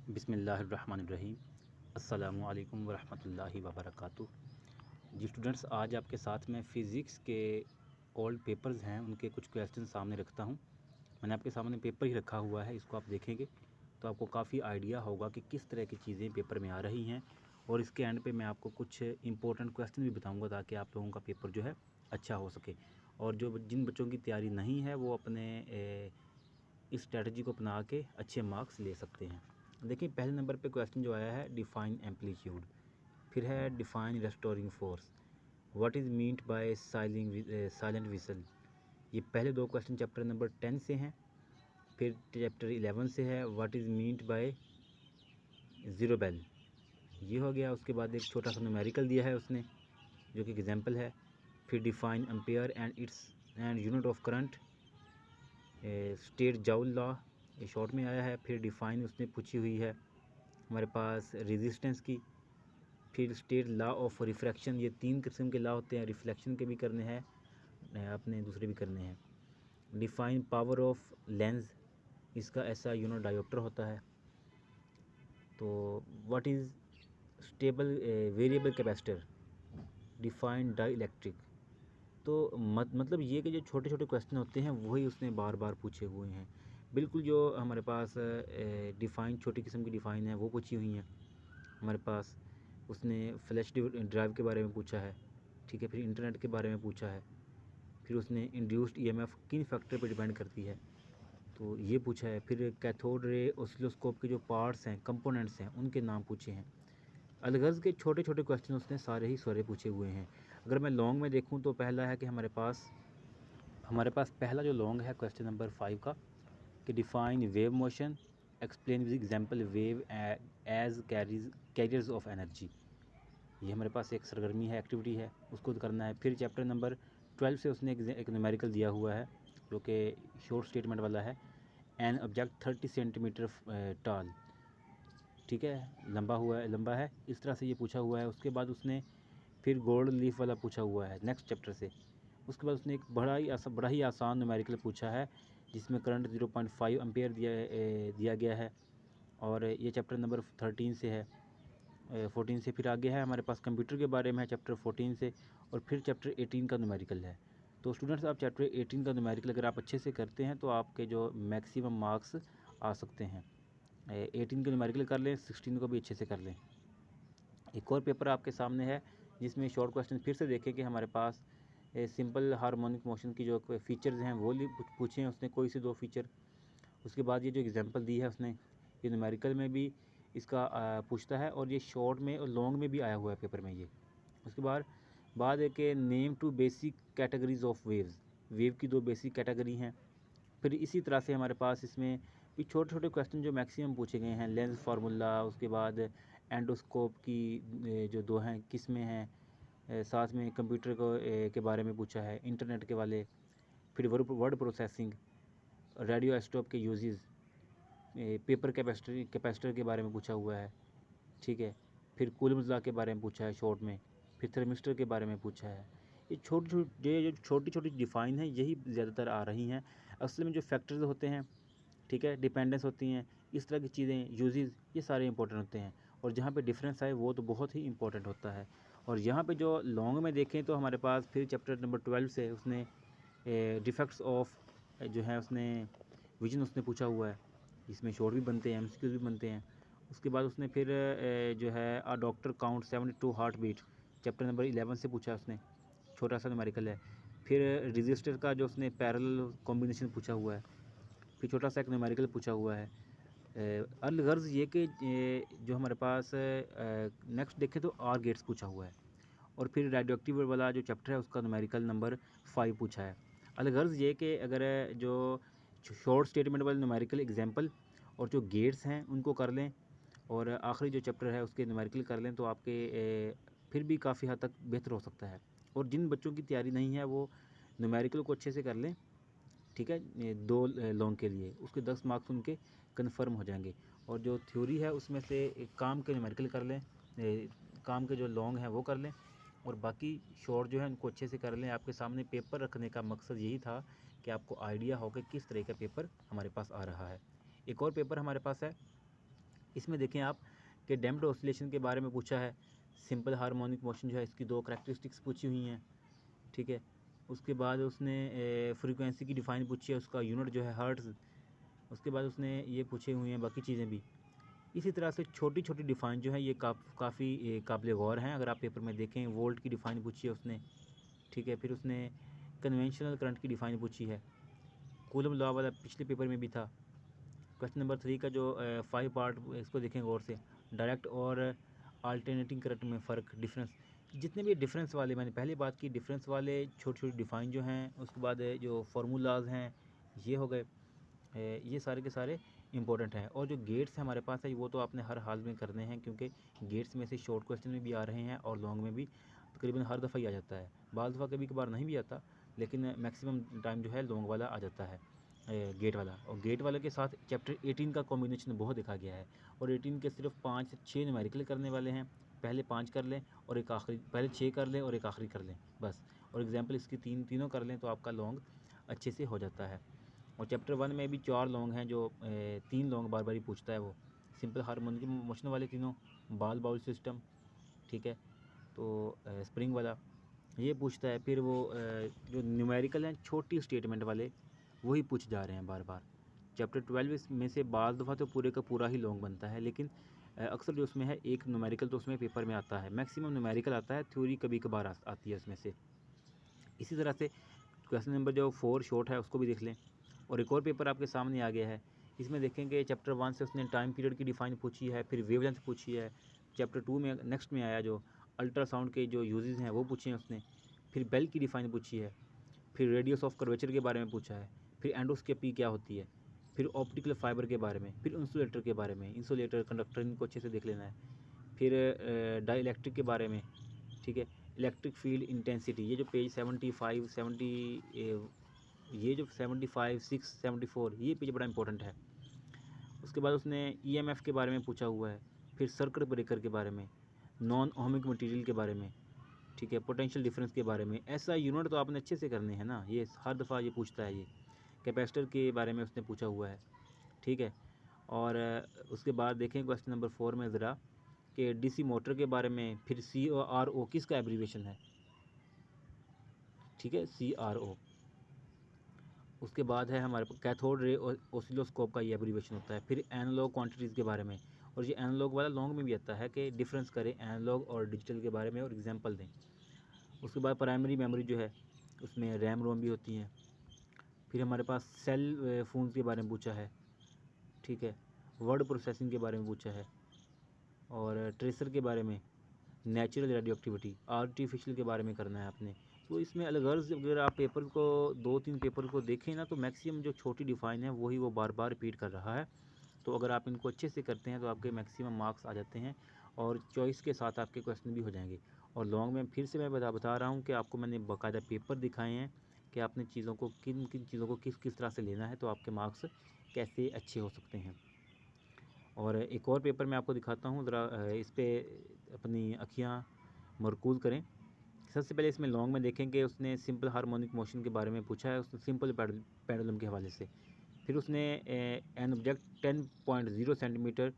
बिस्मिल्लाहिर्रहमानिर्रहीम। अस्सलामुअलैकुम वरहमतुल्लाहि वबरकातुहू। जी स्टूडेंट्स, आज आपके साथ में फ़िज़िक्स के ओल्ड पेपर्स हैं उनके कुछ क्वेश्चन सामने रखता हूं। मैंने आपके सामने पेपर ही रखा हुआ है, इसको आप देखेंगे तो आपको काफ़ी आइडिया होगा कि किस तरह की चीज़ें पेपर में आ रही हैं। और इसके एंड पे मैं आपको कुछ इंपॉर्टेंट क्वेश्चन भी बताऊँगा ताकि आप लोगों का पेपर जो है अच्छा हो सके। और जो जिन बच्चों की तैयारी नहीं है वो अपने इस स्ट्रेटजी को अपना के अच्छे मार्क्स ले सकते हैं। देखिए, पहले नंबर पे क्वेश्चन जो आया है डिफ़ाइन एम्पलीट्यूड, फिर है define restoring force, what is meant bye silent whistle. ये पहले दो क्वेश्चन चैप्टर नंबर 10 से हैं। फिर चैप्टर 11 से है what is meant by zero bell, ये हो गया। उसके बाद एक छोटा सा न्यूमेरिकल दिया है उसने जो कि एग्जाम्पल है। फिर define ampere and unit of current, state joule law, ये शॉर्ट में आया है। फिर डिफ़ाइन उसने पूछी हुई है हमारे पास रेजिस्टेंस की। फिर स्टेट लॉ ऑफ रिफ्रैक्शन, ये तीन किस्म के लॉ होते हैं, रिफ्लेक्शन के भी करने हैं अपने, दूसरे भी करने हैं। डिफ़ाइन पावर ऑफ लेंस, इसका ऐसा यूनिट डायोप्टर होता है। तो what is stable variable capacitor, define dielectric. तो मतलब ये कि जो छोटे छोटे क्वेश्चन होते हैं वही उसने बार बार पूछे हुए हैं। बिल्कुल जो हमारे पास डिफ़ाइन छोटी किस्म की डिफ़ाइन है वो पूछी हुई हैं हमारे पास। उसने फ्लैश ड्राइव के बारे में पूछा है, ठीक है। फिर इंटरनेट के बारे में पूछा है। फिर उसने इंड्यूस्ड ईएमएफ किन फैक्टर पर डिपेंड करती है, तो ये पूछा है। फिर कैथोड रे ऑसिलोस्कोप के जो पार्ट्स हैं, कंपोनेंट्स हैं, उनके नाम पूछे हैं। अलगर्ज के छोटे छोटे क्वेश्चन उसने सारे ही सारे पूछे हुए हैं। अगर मैं लॉन्ग में देखूं तो पहला है कि हमारे पास पहला जो लॉन्ग है क्वेश्चन नंबर 5 का, कि define wave motion, explain with example wave as carriers of energy. ये हमारे पास एक सरगर्मी है, एक्टिविटी है, उसको करना है। फिर चैप्टर नंबर 12 से उसने एक न्यूमेरिकल दिया हुआ है जो कि शॉर्ट स्टेटमेंट वाला है। एन ऑब्जेक्ट 30 सेंटीमीटर टॉल, ठीक है, लंबा है, इस तरह से ये पूछा हुआ है। उसके बाद उसने फिर गोल्ड लीफ वाला पूछा हुआ है नेक्स्ट चैप्टर से। उसके बाद उसने एक बड़ा ही आसान न्यूमेरिकल पूछा है जिसमें करंट 0.5 एम्पेयर दिया गया है। और ये चैप्टर नंबर 13 से है, 14 से। फिर आगे है हमारे पास कंप्यूटर के बारे में है चैप्टर 14 से। और फिर चैप्टर 18 का न्यूमेरिकल है। तो स्टूडेंट्स, आप चैप्टर 18 का न्यूमेरिकल अगर आप अच्छे से करते हैं तो आपके जो मैक्सिमम मार्क्स आ सकते हैं। 18 के न्यूमेरिकल कर लें, 16 को भी अच्छे से कर लें। एक और पेपर आपके सामने है जिसमें शॉर्ट क्वेश्चन फिर से देखें कि हमारे पास सिंपल हार्मोनिक मोशन की जो फीचर्स हैं वो पूछे हैं उसने, कोई से दो फीचर। उसके बाद ये जो एग्जांपल दी है उसने, ये न्यूमेरिकल में भी इसका पूछता है और ये शॉर्ट में और लॉन्ग में भी आया हुआ है पेपर में ये। उसके बाद है कि name two basic categories of waves, wave की दो बेसिक कैटेगरी हैं। फिर इसी तरह से हमारे पास इसमें भी छोटे छोटे क्वेश्चन जो मैक्सिमम पूछे गए हैं, लेंस फार्मूला, उसके बाद एंडोस्कोप की जो दो हैं किस में हैं, साथ में कंप्यूटर के बारे में पूछा है, इंटरनेट के वाले। फिर वर्ड प्रोसेसिंग, रेडियो आइसोटोप के यूजेस, पेपर कैपेसिटर के बारे में पूछा हुआ है, ठीक है। फिर कूलम्स लॉ के बारे में पूछा है शॉर्ट में। फिर थर्मिस्टर के बारे में पूछा है। ये जो छोटी छोटी डिफ़ाइन है यही ज़्यादातर आ रही हैं। असल में जो फैक्टर्स होते हैं, ठीक है, डिपेंडेंस होती हैं, इस तरह की चीज़ें, यूजेस, ये सारे इंपॉर्टेंट होते हैं। और जहाँ पे डिफरेंस आए वो तो बहुत ही इंपॉर्टेंट होता है। और यहाँ पे जो लॉन्ग में देखें तो हमारे पास फिर चैप्टर नंबर 12 से उसने डिफेक्ट्स ऑफ जो है उसने विजन उसने पूछा हुआ है। इसमें शॉर्ट भी बनते हैं, एमसीक्यूज भी बनते हैं। उसके बाद उसने फिर जो है doctor count 72 heartbeat, chapter number 11 से पूछा उसने, छोटा सा न्यूमेरिकल है। फिर रजिस्टर का जो उसने पैरेलल कॉम्बिनेशन पूछा हुआ है। फिर छोटा सा एक न्यूमेरिकल पूछा हुआ है। अलगर्ज ये कि जो हमारे पास नेक्स्ट देखें तो आर गेट्स पूछा हुआ है। और फिर रेडियोएक्टिव वाला जो चैप्टर है उसका न्यूमेरिकल नंबर 5 पूछा है। अलगर्ज ये कि अगर जो शॉर्ट स्टेटमेंट वाले न्यूमेरिकल एग्जांपल और जो गेट्स हैं उनको कर लें और आखिरी जो चैप्टर है उसके न्यूमेरिकल कर लें तो आपके फिर भी काफ़ी हद तक बेहतर हो सकता है। और जिन बच्चों की तैयारी नहीं है वो न्यूमेरिकल को अच्छे से कर लें, ठीक है। ये दो लॉन्ग के लिए उसके 10 मार्क्स उनके कंफर्म हो जाएंगे। और जो थ्योरी है उसमें से एक काम के न्यूमेरिकल कर लें, काम के जो लॉन्ग हैं वो कर लें और बाकी शॉर्ट जो है उनको अच्छे से कर लें। आपके सामने पेपर रखने का मकसद यही था कि आपको आइडिया हो कि किस तरह का पेपर हमारे पास आ रहा है। एक और पेपर हमारे पास है इसमें देखें आप कि डैम्प्ड ऑसिलेशन के बारे में पूछा है। सिंपल हार्मोनिक मोशन जो है इसकी 2 करैक्टरिस्टिक्स पूछी हुई हैं, ठीक है। उसके बाद उसने फ्रीक्वेंसी की डिफ़ाइन पूछी है, उसका यूनिट जो है हर्ट्ज़। उसके बाद उसने ये पूछे हुए हैं बाकी चीज़ें भी। इसी तरह से छोटी छोटी डिफ़ाइन जो है ये काफ़ी काबिल गौर हैं। अगर आप पेपर में देखें, वोल्ट की डिफ़ाइन पूछी है उसने, ठीक है। फिर उसने कन्वेंशनल करंट की डिफ़ाइन पूछी है। कूलम लॉ वाला पिछले पेपर में भी था। क्वेश्चन नंबर 3 का जो 5 पार्ट, इसको देखें गौर से। डायरेक्ट और अल्टरनेटिंग करंट में फ़र्क, डिफरेंस। जितने भी डिफरेंस वाले, मैंने पहले बात की, डिफरेंस वाले छोटी छोटी डिफ़ाइन जो हैं, उसके बाद जो फार्मूलाज हैं ये हो गए, ये सारे के सारे इंपॉर्टेंट हैं। और जो गेट्स हमारे पास है वो तो आपने हर हाल में करने हैं, क्योंकि गेट्स में से शॉर्ट क्वेश्चन में भी आ रहे हैं और लॉन्ग में भी तकरीबन हर दफ़ा ही आ जाता है। बाज़ दफ़ा कभी कभार नहीं भी आता, लेकिन मैक्सिमम टाइम जो है लॉन्ग वाला आ जाता है, गेट वाला। और गेट वाले के साथ चैप्टर 18 का कॉम्बिनेशन बहुत देखा गया है। और 18 के सिर्फ 5 से 6 न्यूमेरिकल करने वाले हैं। पहले 5 कर लें और एक आखिरी, पहले 6 कर लें और एक आखिरी कर लें बस। और एग्जाम्पल इसकी तीनों कर लें तो आपका लॉन्ग अच्छे से हो जाता है। और चैप्टर 1 में भी 4 लॉन्ग हैं, जो 3 लॉन्ग बार बार ही पूछता है वो। सिंपल हार्मोनिक मोशन वाले तीनों, बॉल बाउल सिस्टम, ठीक है, तो स्प्रिंग वाला ये पूछता है। फिर वो जो न्यूमेरिकल हैं छोटी स्टेटमेंट वाले, वही पूछ जा रहे हैं बार बार। चैप्टर 12 में से बाज़ दफ़ा तो पूरे का पूरा ही लॉन्ग बनता है, लेकिन अक्सर जो उसमें है एक न्यूमेरिकल तो उसमें पेपर में आता है। मैक्सिमम न्यूमेरिकल आता है, थ्योरी कभी कभार आती है उसमें से। इसी तरह से क्वेश्चन नंबर जो 4 शॉर्ट है उसको भी देख लें। और एक और पेपर आपके सामने आ गया है, इसमें देखेंगे चैप्टर 1 से उसने टाइम पीरियड की डिफ़ाइन पूछी है, फिर वेवलेंथ पूछी है। चैप्टर 2 में नेक्स्ट में आया जो अल्ट्रासाउंड के जो यूजेस हैं वो पूछे हैं उसने। फिर बेल की डिफ़ाइन पूछी है, फिर रेडियस ऑफ कर्वेचर के बारे में पूछा है, फिर एंडोस्कोपी क्या होती है, फिर ऑप्टिकल फाइबर के बारे में, फिर इंसुलेटर के बारे में, इंसुलेटर कंडक्टर, इनको अच्छे से देख लेना है। फिर डाइलेक्ट्रिक के बारे में, ठीक है, इलेक्ट्रिक फील्ड इंटेंसिटी, ये जो पेज 75 70 ये जो 75 6 74 ये पेज बड़ा इंपॉर्टेंट है। उसके बाद उसने ईएमएफ के बारे में पूछा हुआ है, फिर सर्किट ब्रेकर के बारे में, नॉन ओमिक मटेरियल के बारे में, ठीक है, पोटेंशियल डिफरेंस के बारे में। ऐसा यूनिट तो आपने अच्छे से करने हैं ना, ये हर दफ़ा ये पूछता है। ये कैपेसिटर के बारे में उसने पूछा हुआ है, ठीक है। और उसके बाद देखें क्वेश्चन नंबर 4 में ज़रा कि डीसी मोटर के बारे में, फिर CRO किसका एब्रीवेशन है, ठीक है, CRO। उसके बाद है हमारे पास कैथोड रे ऑसिलोस्कोप का ये एब्रीवेशन होता है। फिर एनालॉग क्वांटिटीज़ के बारे में, और ये एनालॉग वाला लॉन्ग में भी आता है कि डिफरेंस करें एनालॉग और डिजिटल के बारे में और एग्जांपल दें। उसके बाद प्राइमरी मेमोरी जो है उसमें रैम रोम भी होती हैं। फिर हमारे पास सेल फ़ोन्स के बारे में पूछा है, ठीक है, वर्ड प्रोसेसिंग के बारे में पूछा है, और ट्रेसर के बारे में, नेचुरल रेडियो एक्टिविटी, आर्टिफिशियल के बारे में करना है आपने। तो इसमें अलगर्ज अगर आप पेपर को 2-3 पेपर को देखें ना, तो मैक्सिमम जो छोटी डिफ़ाइन है वही वो बार बार रिपीट कर रहा है। तो अगर आप इनको अच्छे से करते हैं तो आपके मैक्सिमम मार्क्स आ जाते हैं, और चॉइस के साथ आपके क्वेश्चन भी हो जाएंगे। और लॉन्ग में फिर से मैं बता रहा हूँ कि आपको मैंने बाकायदा पेपर दिखाए हैं कि आपने चीज़ों को किन किन चीज़ों को किस तरह से लेना है, तो आपके मार्क्स कैसे अच्छे हो सकते हैं। और एक और पेपर मैं आपको दिखाता हूँ, ज़रा इस पर अपनी अखियाँ मरकूज़ करें। सबसे पहले इसमें लॉन्ग में देखेंगे उसने सिंपल हार्मोनिक मोशन के बारे में पूछा है, उसने सिंपल पेंडुलम के हवाले से। फिर उसने an object 10.0 centimetre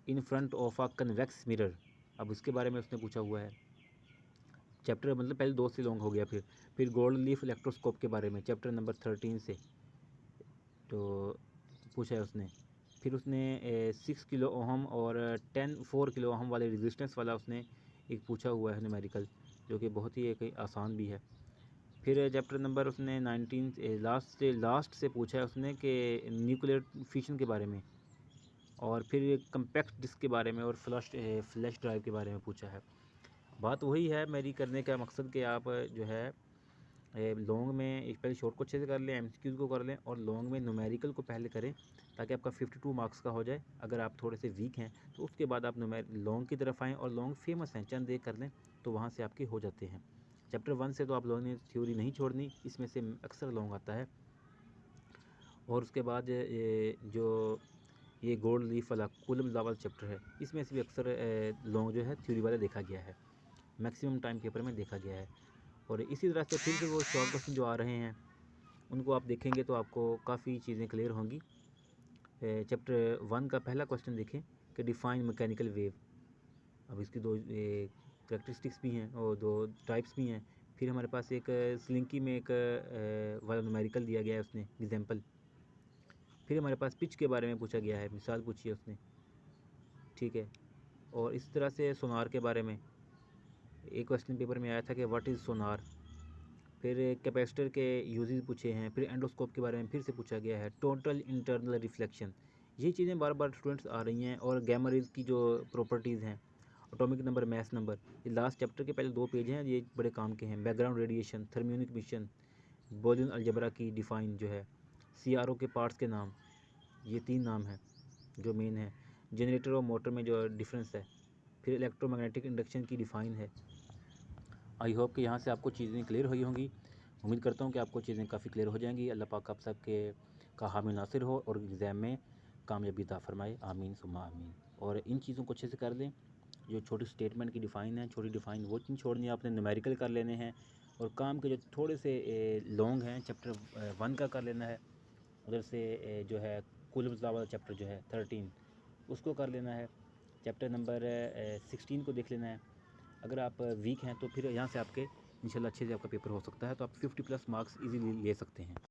in front of a convex mirror, अब उसके बारे में उसने पूछा हुआ है। चैप्टर मतलब पहले 2 से लॉन्ग हो गया। फिर गोल्ड लीफ इलेक्ट्रोस्कोप के बारे में चैप्टर नंबर 13 से तो पूछा है उसने। फिर उसने 6 किलो ओहम और 4 किलो ओहम वाले रेजिस्टेंस वाला उसने एक पूछा हुआ है न्यूमेरिकल, जो कि बहुत ही एक आसान भी है। फिर चैप्टर नंबर उसने 19 लास्ट से पूछा है उसने कि न्यूक्लियर फिशन के बारे में, और फिर कम्पैक्ट डिस्क के बारे में, और फ्लैश ड्राइव के बारे में पूछा है। बात वही है मेरी करने का मकसद कि आप जो है लॉन्ग में पहले शॉर्ट को अच्छे से कर लें, एमसीक्यूज़ को कर लें, और लॉन्ग में न्यूमेरिकल को पहले करें ताकि आपका 52 मार्क्स का हो जाए। अगर आप थोड़े से वीक हैं तो उसके बाद आप लॉन्ग की तरफ आएँ, और लॉन्ग फेमस हैं, चंद एक कर लें तो वहाँ से आपके हो जाते हैं। चैप्टर 1 से तो आप लोगों ने थ्योरी नहीं छोड़नी, इसमें से अक्सर लॉन्ग आता है। और उसके बाद ये गोल्ड लीफ वाला कूलम लॉ वाला चैप्टर है, इसमें से भी अक्सर लॉन्ग जो है थ्योरी वाला देखा गया है, मैक्सिमम टाइम पेपर में देखा गया है। और इसी तरह से फिर से वो शॉर्ट क्वेश्चन जो आ रहे हैं उनको आप देखेंगे तो आपको काफ़ी चीज़ें क्लियर होंगी। चैप्टर 1 का पहला क्वेश्चन देखें कि डिफाइन मैकेनिकल वेव। अब इसकी दो करेक्टरिस्टिक्स भी हैं और दो टाइप्स भी हैं। फिर हमारे पास एक स्लिंकी में एक वाला न्यूमेरिकल दिया गया है उसने एग्जांपल। फिर हमारे पास पिच के बारे में पूछा गया है, मिसाल पूछी है उसने, ठीक है। और इस तरह से सोनार के बारे में एक क्वेश्चन पेपर में आया था कि व्हाट इज़ सोनार। फिर कैपेसिटर के यूजेस पूछे हैं। फिर एंडोस्कोप के बारे में फिर से पूछा गया है, टोटल इंटरनल रिफ्लेक्शन। यही चीज़ें बार बार स्टूडेंट्स आ रही हैं। और गैमा रेज़ की जो प्रॉपर्टीज़ हैं, एटॉमिक नंबर, मास नंबर, ये लास्ट चैप्टर के पहले 2 पेज हैं, ये बड़े काम के हैं। Background radiation, thermionic mission, Boolean algebra की डिफ़ाइन जो है, सीआरओ के पार्ट्स के नाम, ये 3 नाम हैं जो मेन है। जनरेटर और मोटर में जो डिफरेंस है। फिर इलेक्ट्रोमैग्नेटिक इंडक्शन की डिफ़ाइन है। आई होप कि यहाँ से आपको चीज़ें क्लियर हुई होंगी। उम्मीद करता हूँ कि आपको चीज़ें काफ़ी क्लियर हो जाएंगी। अल्लाह पाक आप सबके का हामी नासिर हो और एग्ज़ाम में कामयाबी अता फरमाए, आमीन सुम्मा आमीन। और इन चीज़ों को अच्छे से कर लें। जो छोटी स्टेटमेंट की डिफ़ाइन है, छोटी डिफ़ाइन वो नहीं छोड़नी, आपने न्यूमेरिकल कर लेने हैं। और काम के जो थोड़े से लॉन्ग हैं, चैप्टर 1 का कर लेना है। उधर से जो है कूलम्स लॉ वाला चैप्टर जो है 13, उसको कर लेना है। चैप्टर नंबर 16 को देख लेना है। अगर आप वीक हैं तो फिर यहाँ से आपके इंशाल्लाह अच्छे से आपका पेपर हो सकता है, तो आप 50+ मार्क्स इजीली ले सकते हैं।